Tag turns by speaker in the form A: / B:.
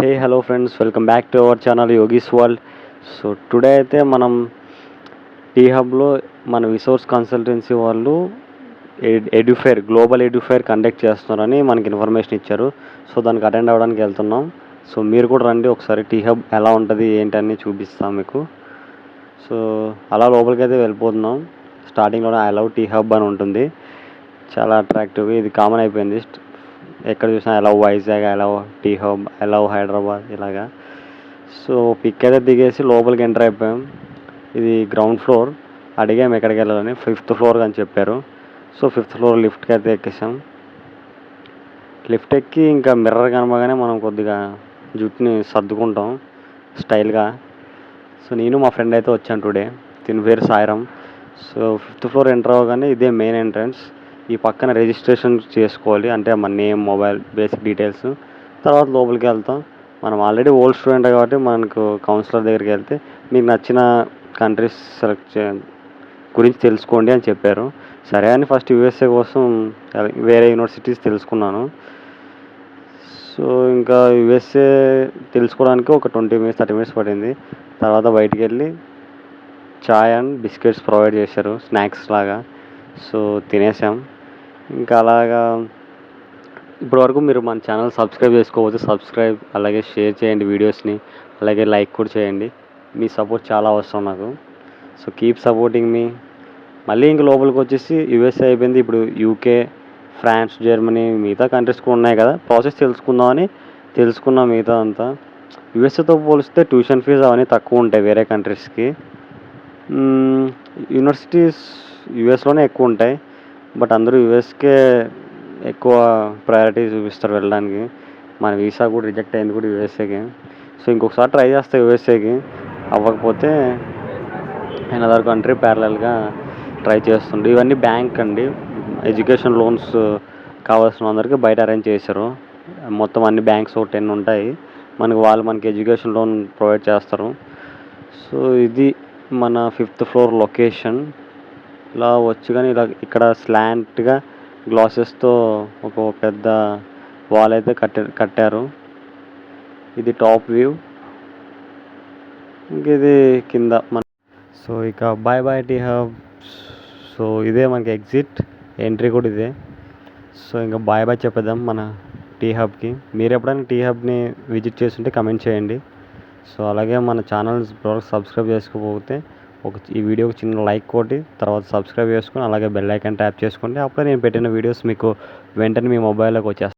A: Hey hello friends, welcome back to our channel yogis world. So today అయితే మనం tea హబ్లో మన resource consultancy వాళ్ళు ఎడ్యుఫేర్ global ఎడ్యుఫేర్ conduct చేస్తున్నారని మనకి ఇన్ఫర్మేషన్ ఇచ్చారు. సో దానికి అటెండ్ అవ్వడానికి వెళ్తున్నాం. సో మీరు కూడా రండి, ఒకసారి టీ హబ్ ఎలా ఉంటుంది ఏంటని చూపిస్తాం మీకు. సో అలా లోపలికి అయితే వెళ్ళిపోతున్నాం. స్టార్టింగ్లో ఐ లవ్ టీ హబ్ అని ఉంటుంది, చాలా అట్రాక్టివ్గా. ఇది కామన్ అయిపోయింది, ఎక్కడ చూసినా I love Vizag, I love T Hub, I love Hyderabad ఇలాగా. సో పిక్ అయితే దిగేసి లోపలికి ఎంటర్ అయిపోయాం. ఇది గ్రౌండ్ ఫ్లోర్. అడిగాము ఎక్కడికి వెళ్ళాలని, 5th ఫ్లోర్ అని చెప్పారు. సో 5th ఫ్లోర్ లిఫ్ట్కి అయితే ఎక్కేసాం. లిఫ్ట్ ఎక్కి ఇంకా మిర్రర్ కనబగానే మనం కొద్దిగా జుట్టుని సర్దుకుంటాం స్టైల్గా. సో నేను మా ఫ్రెండ్ అయితే వచ్చాను టుడే, దీని పేరు Sairam. So 5th floor enter అవ్వగానే ఇదే మెయిన్ ఎంట్రన్స్. ఈ పక్కన రిజిస్ట్రేషన్ చేసుకోవాలి, అంటే మన నేమ్, మొబైల్, బేసిక్ డీటెయిల్స్. తర్వాత లోపలికి వెళ్తాం. మనం ఆల్రెడీ ఓల్డ్ స్టూడెంట్ కాబట్టి మనకు కౌన్సిలర్ దగ్గరికి వెళ్తే మీకు నచ్చిన కంట్రీస్ సెలెక్ట్ గురించి తెలుసుకోండి అని చెప్పారు. సరే అని ఫస్ట్ యూఎస్ఏ కోసం వేరే యూనివర్సిటీస్ తెలుసుకున్నాను. సో ఇంకా యూఎస్ఏ తెలుసుకోవడానికి ఒక 20 minutes 30 minutes పడింది. తర్వాత బయటికి వెళ్ళి చాయ్ అండ్ బిస్కెట్స్ ప్రొవైడ్ చేశారు, స్నాక్స్ లాగా. సో తినేసాం. ఇంకా అలాగా ఇప్పటివరకు మీరు మన ఛానల్ సబ్స్క్రైబ్ చేసుకోవచ్చు, సబ్స్క్రైబ్, అలాగే షేర్ చేయండి వీడియోస్ని, అలాగే లైక్ కూడా చేయండి. మీ సపోర్ట్ చాలా అవసరం నాకు. సో కీప్ సపోర్టింగ్ మీ. మళ్ళీ ఇంక లోపలికి వచ్చేసి యూఎస్ఏ అయిపోయింది. ఇప్పుడు యూకే, ఫ్రాన్స్, జర్మనీ, మిగతా కంట్రీస్ కూడా ఉన్నాయి కదా, ప్రాసెస్ తెలుసుకున్నాం మిగతా అంతా. యూఎస్ఏతో పోలిస్తే ట్యూషన్ ఫీజు అవన్నీ తక్కువ ఉంటాయి వేరే కంట్రీస్కి. యూనివర్సిటీస్ యూఎస్లోనే ఎక్కువ ఉంటాయి, బట్ అందరూ యూఎస్కే ఎక్కువ ప్రయారిటీ చూపిస్తారు వెళ్ళడానికి. మన వీసా కూడా రిజెక్ట్ అయింది కూడా యూఎస్ఏకి. సో ఇంకొకసారి ట్రై చేస్తా యూఎస్ఏకి, అవ్వకపోతే అనదర్ కంట్రీ ప్యారలల్గా ట్రై చేస్తుండే. ఇవన్నీ బ్యాంక్ అండి, ఎడ్యుకేషన్ లోన్స్ కావాల్సిన అందరికీ బయట అరేంజ్ చేశారు. మొత్తం అన్ని బ్యాంక్స్ ఒక 10 ఉంటాయి, మనకి ఎడ్యుకేషన్ లోన్ ప్రొవైడ్ చేస్తారు. సో ఇది మన 5th ఫ్లోర్ లొకేషన్. ఇలా వచ్చి కానీ ఇలా ఇక్కడ స్లాంట్గా గ్లాసెస్తో ఒక పెద్ద వాల్ అయితే కట్టారు. ఇది టాప్ వ్యూ, ఇంక ఇది కింద సో ఇక bye bye T Hub. So ఇదే మనకి ఎగ్జిట్, ఎంట్రీ కూడా ఇదే. సో ఇంకా బాయ్ బాయ్ చెప్పేద్దాం మన టీ హబ్కి. మీరు ఎప్పుడైనా టీ హబ్ని విజిట్ చేస్తుంటే కమెంట్ చేయండి. సో అలాగే మన ఛానల్ సబ్స్క్రైబ్ చేసుకోకపోతే ఈ వీడియోకి చిన్న లైక్ కొట్టి తర్వాత సబ్స్క్రైబ్ చేసుకొని అలాగే బెల్ ఐకాన్ ట్యాప్ చేసుకోండి. అప్పుడే నేను పెట్టిన వీడియోస్ మీకు వెంటనే మీ మొబైల్లోకి వచ్చేస్తాయి.